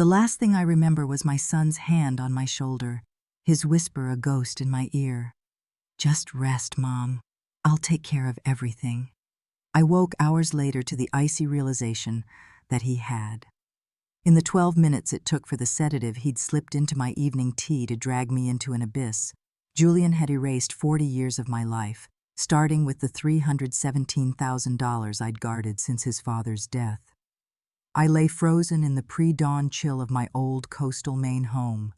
The last thing I remember was my son's hand on my shoulder, his whisper a ghost in my ear. "Just rest, Mom. I'll take care of everything." I woke hours later to the icy realization that he had. In the 12 minutes it took for the sedative he'd slipped into my evening tea to drag me into an abyss, Julian had erased 40 years of my life, starting with the $317,000 I'd guarded since his father's death. I lay frozen in the pre-dawn chill of my old coastal Maine home,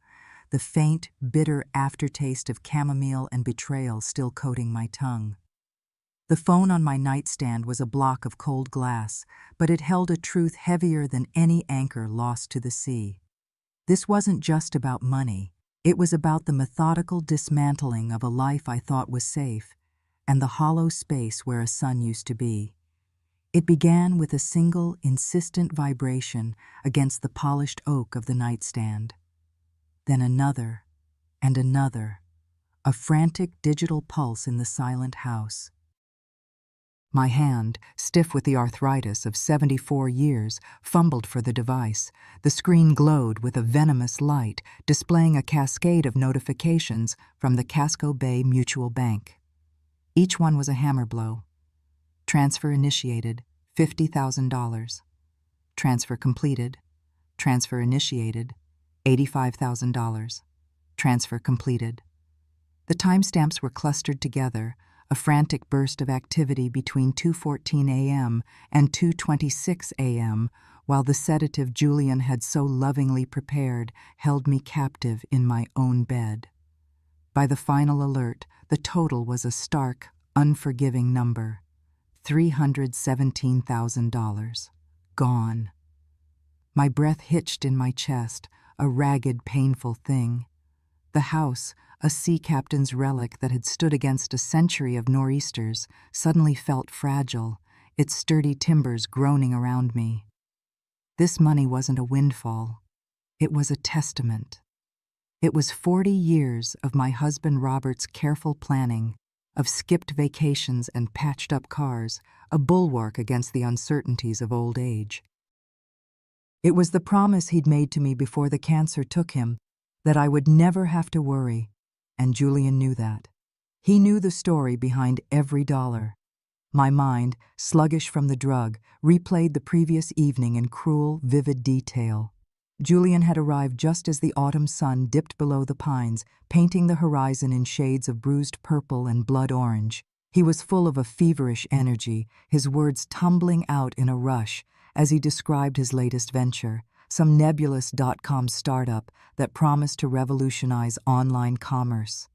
the faint, bitter aftertaste of chamomile and betrayal still coating my tongue. The phone on my nightstand was a block of cold glass, but it held a truth heavier than any anchor lost to the sea. This wasn't just about money. It was about the methodical dismantling of a life I thought was safe, and the hollow space where a son used to be. It began with a single, insistent vibration against the polished oak of the nightstand. Then another, and another, a frantic digital pulse in the silent house. My hand, stiff with the arthritis of 74 years, fumbled for the device. The screen glowed with a venomous light, displaying a cascade of notifications from the Casco Bay Mutual Bank. Each one was a hammer blow. Transfer initiated, $50,000. Transfer completed. Transfer initiated, $85,000. Transfer completed. The timestamps were clustered together, a frantic burst of activity between 2:14 a.m. and 2:26 a.m., while the sedative Julian had so lovingly prepared held me captive in my own bed. By the final alert, the total was a stark, unforgiving number: $317,000. Gone. My breath hitched in my chest, a ragged, painful thing. The house, a sea captain's relic that had stood against a century of nor'easters, suddenly felt fragile, its sturdy timbers groaning around me. This money wasn't a windfall. It was a testament. It was 40 years of my husband Robert's careful planning, of skipped vacations and patched-up cars, a bulwark against the uncertainties of old age. It was the promise he'd made to me before the cancer took him, that I would never have to worry, and Julian knew that. He knew the story behind every dollar. My mind, sluggish from the drug, replayed the previous evening in cruel, vivid detail. Julian had arrived just as the autumn sun dipped below the pines, painting the horizon in shades of bruised purple and blood orange. He was full of a feverish energy, his words tumbling out in a rush as he described his latest venture, some nebulous .com startup that promised to revolutionize online commerce.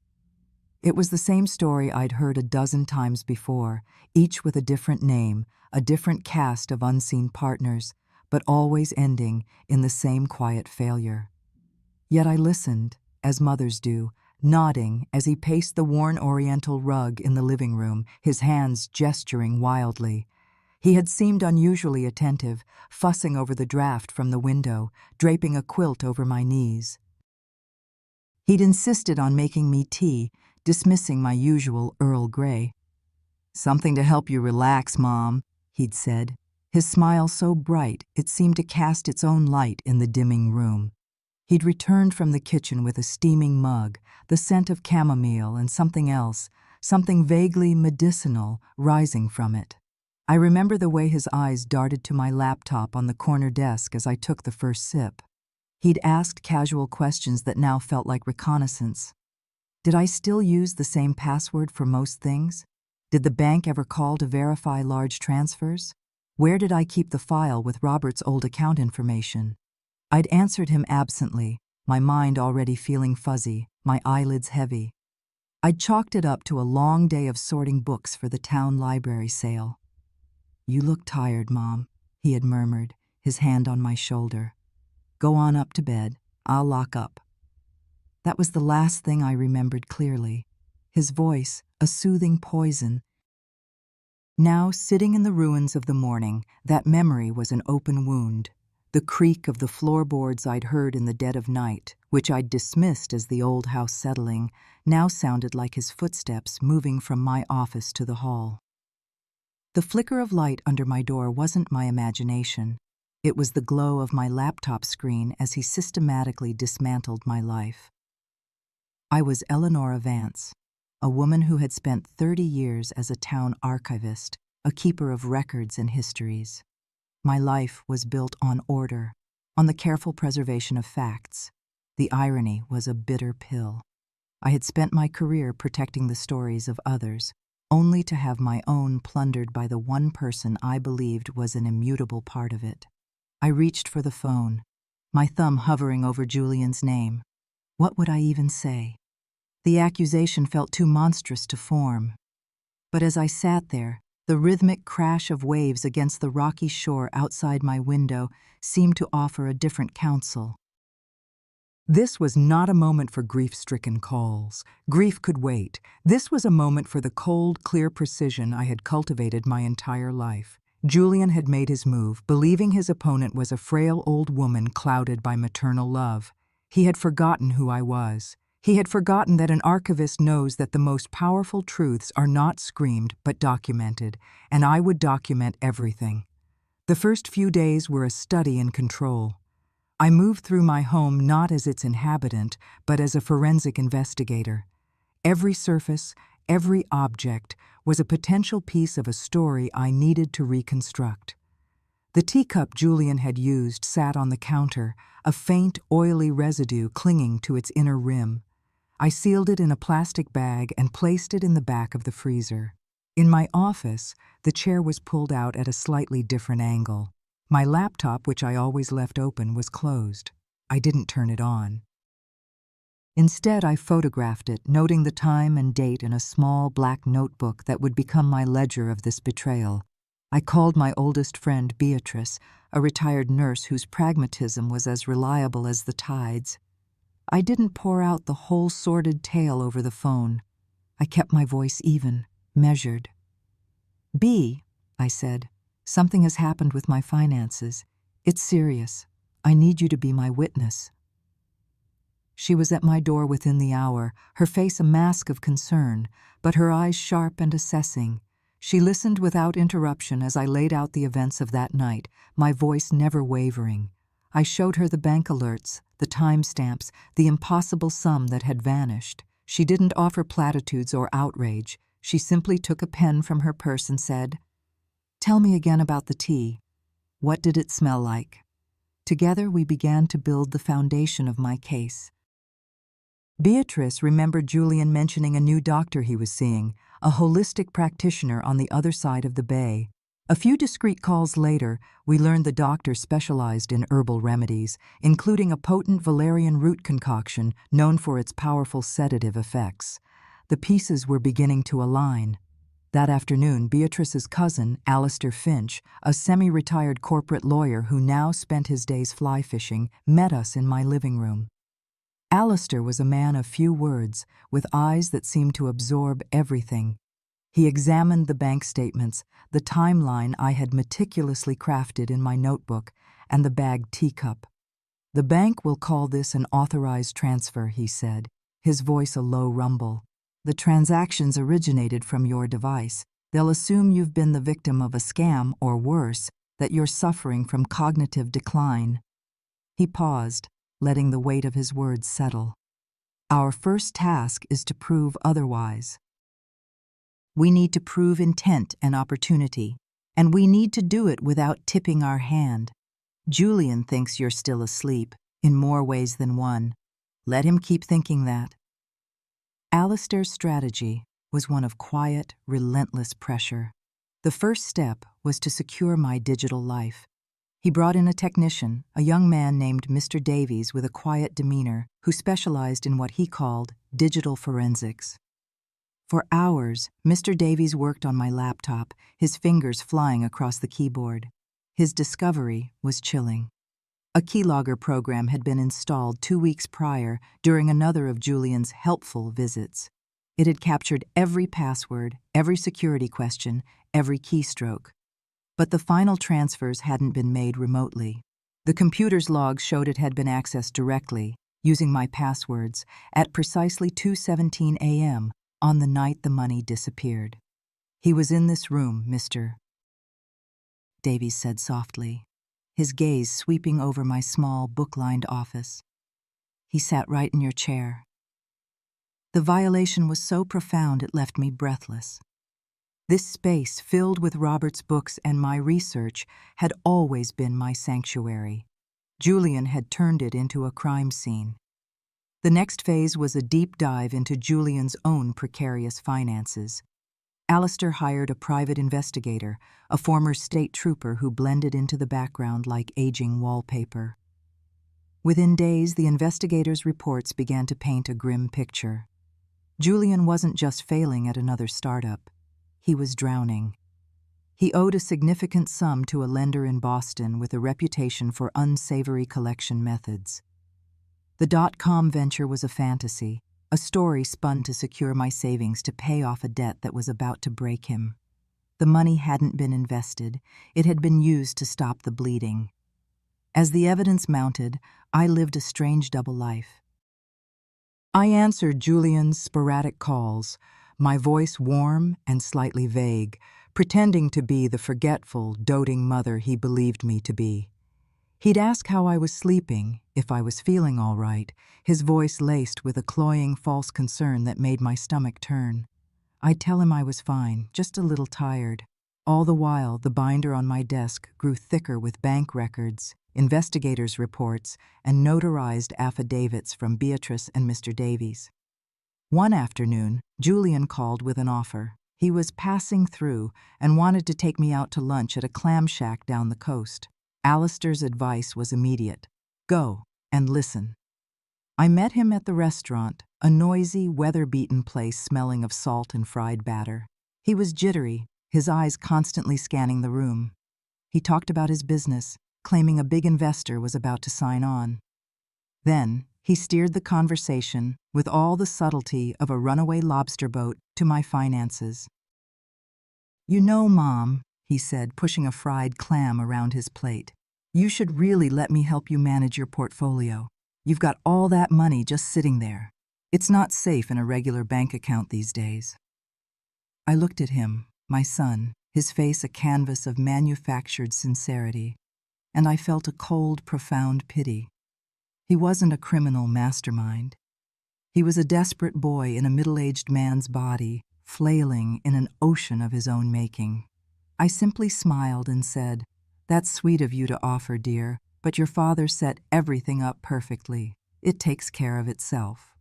It was the same story I'd heard a dozen times before, each with a different name, a different cast of unseen partners, but always ending in the same quiet failure. Yet I listened, as mothers do, nodding as he paced the worn oriental rug in the living room, his hands gesturing wildly. He had seemed unusually attentive, fussing over the draft from the window, draping a quilt over my knees. He'd insisted on making me tea, dismissing my usual Earl Grey. "Something to help you relax, Mom," he'd said, his smile so bright it seemed to cast its own light in the dimming room. He'd returned from the kitchen with a steaming mug, the scent of chamomile and something else, something vaguely medicinal, rising from it. I remember the way his eyes darted to my laptop on the corner desk as I took the first sip. He'd asked casual questions that now felt like reconnaissance. Did I still use the same password for most things? Did the bank ever call to verify large transfers? Where did I keep the file with Robert's old account information? I'd answered him absently, my mind already feeling fuzzy, my eyelids heavy. I'd chalked it up to a long day of sorting books for the town library sale. "You look tired, Mom," he had murmured, his hand on my shoulder. "Go on up to bed. I'll lock up." That was the last thing I remembered clearly. His voice, a soothing poison. Now, sitting in the ruins of the morning, that memory was an open wound. The creak of the floorboards I'd heard in the dead of night, which I'd dismissed as the old house settling, now sounded like his footsteps moving from my office to the hall. The flicker of light under my door wasn't my imagination. It was the glow of my laptop screen as he systematically dismantled my life. I was Eleanora Vance, a woman who had spent 30 years as a town archivist, a keeper of records and histories. My life was built on order, on the careful preservation of facts. The irony was a bitter pill. I had spent my career protecting the stories of others, only to have my own plundered by the one person I believed was an immutable part of it. I reached for the phone, my thumb hovering over Julian's name. What would I even say? The accusation felt too monstrous to form. But as I sat there, the rhythmic crash of waves against the rocky shore outside my window seemed to offer a different counsel. This was not a moment for grief-stricken calls. Grief could wait. This was a moment for the cold, clear precision I had cultivated my entire life. Julian had made his move, believing his opponent was a frail old woman clouded by maternal love. He had forgotten who I was. He had forgotten that an archivist knows that the most powerful truths are not screamed but documented, and I would document everything. The first few days were a study in control. I moved through my home not as its inhabitant, but as a forensic investigator. Every surface, every object, was a potential piece of a story I needed to reconstruct. The teacup Julian had used sat on the counter, a faint, oily residue clinging to its inner rim. I sealed it in a plastic bag and placed it in the back of the freezer. In my office, the chair was pulled out at a slightly different angle. My laptop, which I always left open, was closed. I didn't turn it on. Instead, I photographed it, noting the time and date in a small black notebook that would become my ledger of this betrayal. I called my oldest friend Beatrice, a retired nurse whose pragmatism was as reliable as the tides. I didn't pour out the whole sordid tale over the phone. I kept my voice even, measured. "B," I said, "something has happened with my finances. It's serious. I need you to be my witness." She was at my door within the hour, her face a mask of concern, but her eyes sharp and assessing. She listened without interruption as I laid out the events of that night, my voice never wavering. I showed her the bank alerts, the timestamps, the impossible sum that had vanished. She didn't offer platitudes or outrage. She simply took a pen from her purse and said, "Tell me again about the tea. What did it smell like?" Together we began to build the foundation of my case. Beatrice remembered Julian mentioning a new doctor he was seeing, a holistic practitioner on the other side of the bay. A few discreet calls later, we learned the doctor specialized in herbal remedies, including a potent valerian root concoction known for its powerful sedative effects. The pieces were beginning to align. That afternoon, Beatrice's cousin, Alistair Finch, a semi-retired corporate lawyer who now spent his days fly fishing, met us in my living room. Alistair was a man of few words, with eyes that seemed to absorb everything. He examined the bank statements, the timeline I had meticulously crafted in my notebook, and the bagged teacup. "The bank will call this an authorized transfer," he said, his voice a low rumble. "The transactions originated from your device. They'll assume you've been the victim of a scam, or worse, that you're suffering from cognitive decline." He paused, letting the weight of his words settle. "Our first task is to prove otherwise. We need to prove intent and opportunity, and we need to do it without tipping our hand. Julian thinks you're still asleep, in more ways than one. Let him keep thinking that." Alistair's strategy was one of quiet, relentless pressure. The first step was to secure my digital life. He brought in a technician, a young man named Mr. Davies with a quiet demeanor, who specialized in what he called digital forensics. For hours, Mr. Davies worked on my laptop, his fingers flying across the keyboard. His discovery was chilling. A keylogger program had been installed 2 weeks prior during another of Julian's helpful visits. It had captured every password, every security question, every keystroke. But the final transfers hadn't been made remotely. The computer's logs showed it had been accessed directly, using my passwords, at precisely 2:17 a.m., on the night the money disappeared. "He was in this room, Mr. Davies said softly. his gaze sweeping over my small, book-lined office. He sat right in your chair. The violation was so profound it left me breathless. This space, filled with Robert's books and my research, had always been my sanctuary. Julian had turned it into a crime scene. The next phase was a deep dive into Julian's own precarious finances. Alistair hired a private investigator, a former state trooper who blended into the background like aging wallpaper. Within days, the investigator's reports began to paint a grim picture. Julian wasn't just failing at another startup. He was drowning. He owed a significant sum to a lender in Boston with a reputation for unsavory collection methods. The dot-com venture was a fantasy, a story spun to secure my savings to pay off a debt that was about to break him. The money hadn't been invested. It had been used to stop the bleeding. As the evidence mounted, I lived a strange double life. I answered Julian's sporadic calls, my voice warm and slightly vague, pretending to be the forgetful, doting mother he believed me to be. He'd ask how I was sleeping, if I was feeling all right, his voice laced with a cloying false concern that made my stomach turn. I'd tell him I was fine, just a little tired. All the while, the binder on my desk grew thicker with bank records, investigators' reports, and notarized affidavits from Beatrice and Mr. Davies. One afternoon, Julian called with an offer. He was passing through and wanted to take me out to lunch at a clam shack down the coast. Alistair's advice was immediate. Go and listen. I met him at the restaurant, a noisy, weather-beaten place smelling of salt and fried batter. He was jittery, his eyes constantly scanning the room. He talked about his business, claiming a big investor was about to sign on. Then, he steered the conversation, with all the subtlety of a runaway lobster boat, to my finances. "You know, Mom," he said, pushing a fried clam around his plate, "you should really let me help you manage your portfolio. You've got all that money just sitting there. It's not safe in a regular bank account these days." I looked at him, my son, his face a canvas of manufactured sincerity, and I felt a cold, profound pity. He wasn't a criminal mastermind. He was a desperate boy in a middle-aged man's body, flailing in an ocean of his own making. I simply smiled and said, "That's sweet of you to offer, dear, but your father set everything up perfectly. It takes care of itself."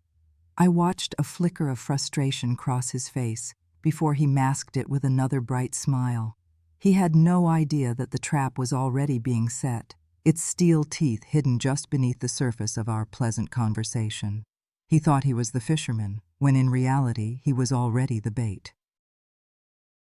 I watched a flicker of frustration cross his face before he masked it with another bright smile. He had no idea that the trap was already being set, its steel teeth hidden just beneath the surface of our pleasant conversation. He thought he was the fisherman, when in reality he was already the bait.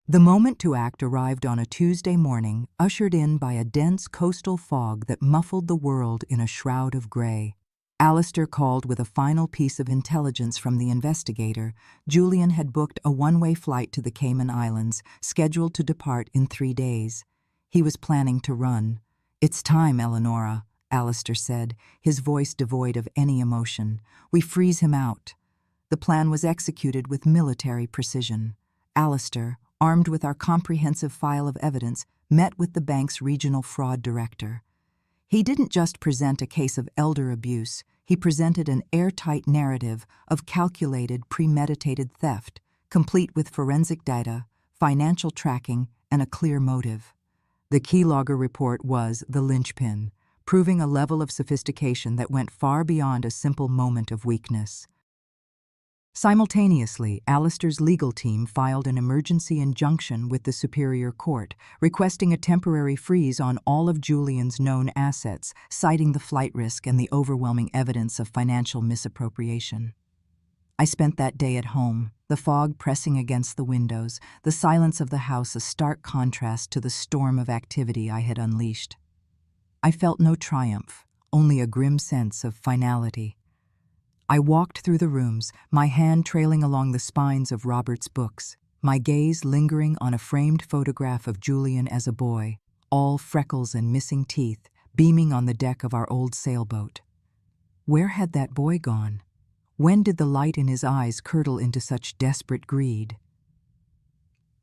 The moment to act arrived on a Tuesday morning, ushered in by a dense coastal fog that muffled the world in a shroud of gray. Alistair called with a final piece of intelligence from the investigator. Julian had booked a one-way flight to the Cayman Islands, scheduled to depart in 3 days. He was planning to run. "It's time, Eleonora," Alistair said, his voice devoid of any emotion. "We freeze him out." The plan was executed with military precision. Alistair, armed with our comprehensive file of evidence, met with the bank's regional fraud director. He didn't just present a case of elder abuse, he presented an airtight narrative of calculated, premeditated theft, complete with forensic data, financial tracking, and a clear motive. The keylogger report was the linchpin, proving a level of sophistication that went far beyond a simple moment of weakness. Simultaneously, Alistair's legal team filed an emergency injunction with the Superior Court, requesting a temporary freeze on all of Julian's known assets, citing the flight risk and the overwhelming evidence of financial misappropriation. I spent that day at home, the fog pressing against the windows, the silence of the house a stark contrast to the storm of activity I had unleashed. I felt no triumph, only a grim sense of finality. I walked through the rooms, my hand trailing along the spines of Robert's books, my gaze lingering on a framed photograph of Julian as a boy, all freckles and missing teeth, beaming on the deck of our old sailboat. Where had that boy gone? When did the light in his eyes curdle into such desperate greed?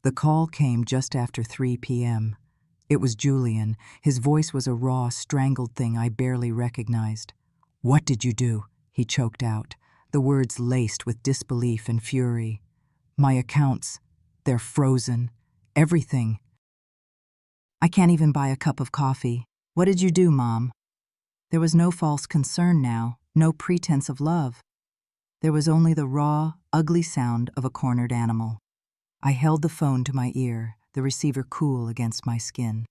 The call came just after 3 p.m. It was Julian. His voice was a raw, strangled thing I barely recognized. "What did you do?" he choked out, the words laced with disbelief and fury. "My accounts, they're frozen. Everything. I can't even buy a cup of coffee. What did you do, Mom?" There was no false concern now, no pretense of love. There was only the raw, ugly sound of a cornered animal. I held the phone to my ear, the receiver cool against my skin.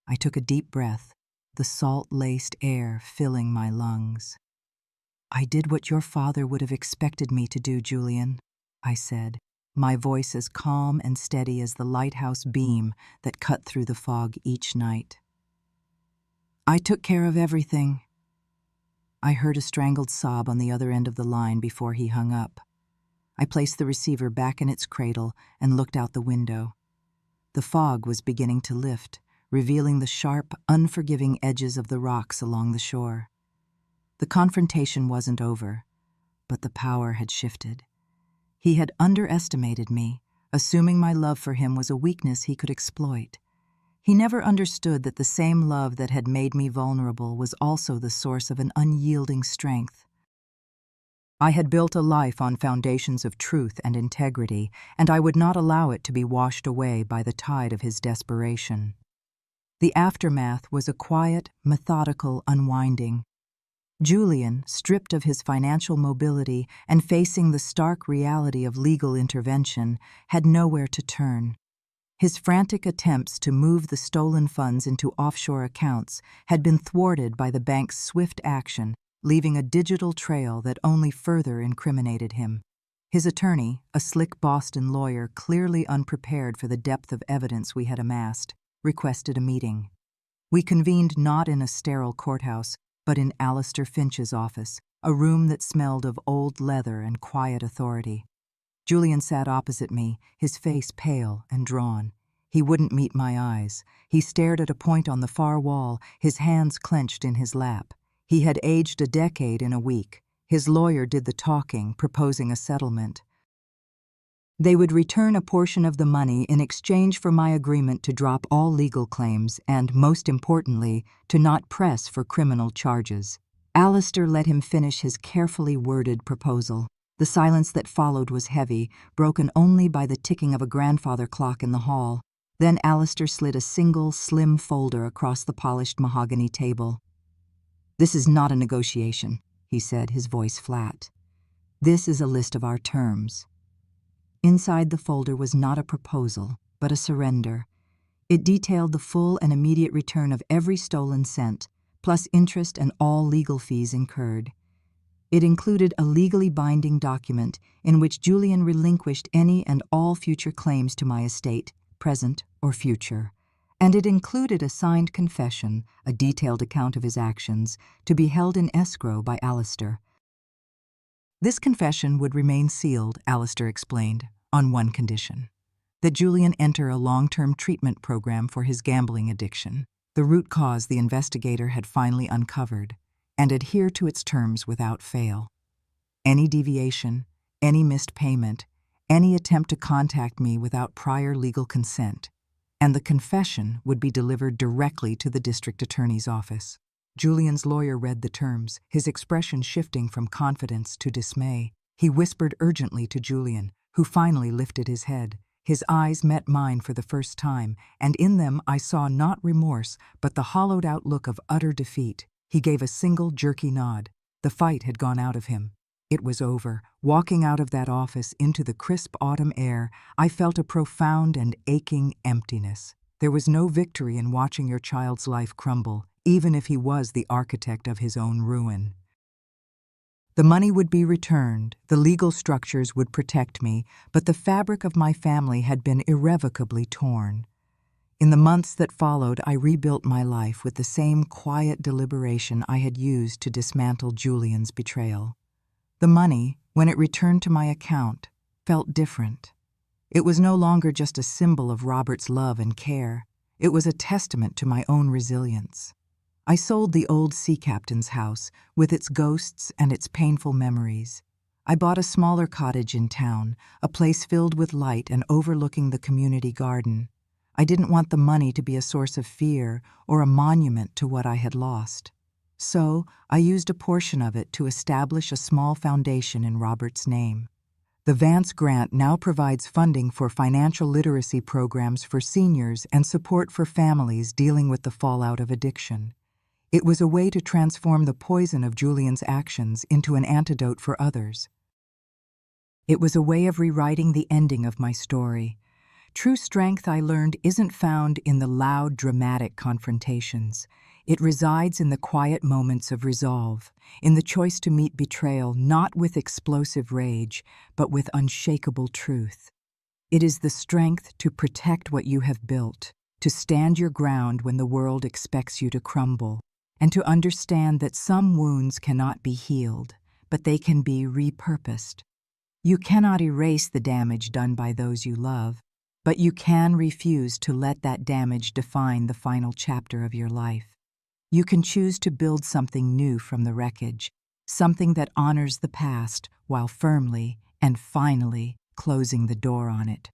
I took a deep breath, the salt-laced air filling my lungs. "I did what your father would have expected me to do, Julian," I said, my voice as calm and steady as the lighthouse beam that cut through the fog each night. "I took care of everything." I heard a strangled sob on the other end of the line before he hung up. I placed the receiver back in its cradle and looked out the window. The fog was beginning to lift, revealing the sharp, unforgiving edges of the rocks along the shore. The confrontation wasn't over, but the power had shifted. He had underestimated me, assuming my love for him was a weakness he could exploit. He never understood that the same love that had made me vulnerable was also the source of an unyielding strength. I had built a life on foundations of truth and integrity, and I would not allow it to be washed away by the tide of his desperation. The aftermath was a quiet, methodical unwinding. Julian, stripped of his financial mobility and facing the stark reality of legal intervention, had nowhere to turn. His frantic attempts to move the stolen funds into offshore accounts had been thwarted by the bank's swift action, leaving a digital trail that only further incriminated him. His attorney, a slick Boston lawyer clearly unprepared for the depth of evidence we had amassed, requested a meeting. We convened not in a sterile courthouse, but in Alistair Finch's office, a room that smelled of old leather and quiet authority. Julian sat opposite me, his face pale and drawn. He wouldn't meet my eyes. He stared at a point on the far wall, his hands clenched in his lap. He had aged a decade in a week. His lawyer did the talking, proposing a settlement. They would return a portion of the money in exchange for my agreement to drop all legal claims and, most importantly, to not press for criminal charges. Alistair let him finish his carefully worded proposal. The silence that followed was heavy, broken only by the ticking of a grandfather clock in the hall. Then Alistair slid a single, slim folder across the polished mahogany table. "This is not a negotiation," he said, his voice flat. "This is a list of our terms." Inside the folder was not a proposal, but a surrender. It detailed the full and immediate return of every stolen cent, plus interest and all legal fees incurred. It included a legally binding document in which Julian relinquished any and all future claims to my estate, present or future. And it included a signed confession, a detailed account of his actions, to be held in escrow by Alistair. This confession would remain sealed, Alistair explained, on one condition: that Julian enter a long-term treatment program for his gambling addiction, the root cause the investigator had finally uncovered, and adhere to its terms without fail. Any deviation, any missed payment, any attempt to contact me without prior legal consent, and the confession would be delivered directly to the district attorney's office. Julian's lawyer read the terms, his expression shifting from confidence to dismay. He whispered urgently to Julian, who finally lifted his head. His eyes met mine for the first time, and in them I saw not remorse, but the hollowed-out look of utter defeat. He gave a single jerky nod. The fight had gone out of him. It was over. Walking out of that office into the crisp autumn air, I felt a profound and aching emptiness. There was no victory in watching your child's life crumble, even if he was the architect of his own ruin. The money would be returned, the legal structures would protect me, but the fabric of my family had been irrevocably torn. In the months that followed, I rebuilt my life with the same quiet deliberation I had used to dismantle Julian's betrayal. The money, when it returned to my account, felt different. It was no longer just a symbol of Robert's love and care. It was a testament to my own resilience. I sold the old sea captain's house, with its ghosts and its painful memories. I bought a smaller cottage in town, a place filled with light and overlooking the community garden. I didn't want the money to be a source of fear or a monument to what I had lost. So I used a portion of it to establish a small foundation in Robert's name. The Vance Grant now provides funding for financial literacy programs for seniors and support for families dealing with the fallout of addiction. It was a way to transform the poison of Julian's actions into an antidote for others. It was a way of rewriting the ending of my story. True strength, I learned, isn't found in the loud, dramatic confrontations. It resides in the quiet moments of resolve, in the choice to meet betrayal not with explosive rage, but with unshakable truth. It is the strength to protect what you have built, to stand your ground when the world expects you to crumble, and to understand that some wounds cannot be healed, but they can be repurposed. You cannot erase the damage done by those you love, but you can refuse to let that damage define the final chapter of your life. You can choose to build something new from the wreckage, something that honors the past while firmly and finally closing the door on it.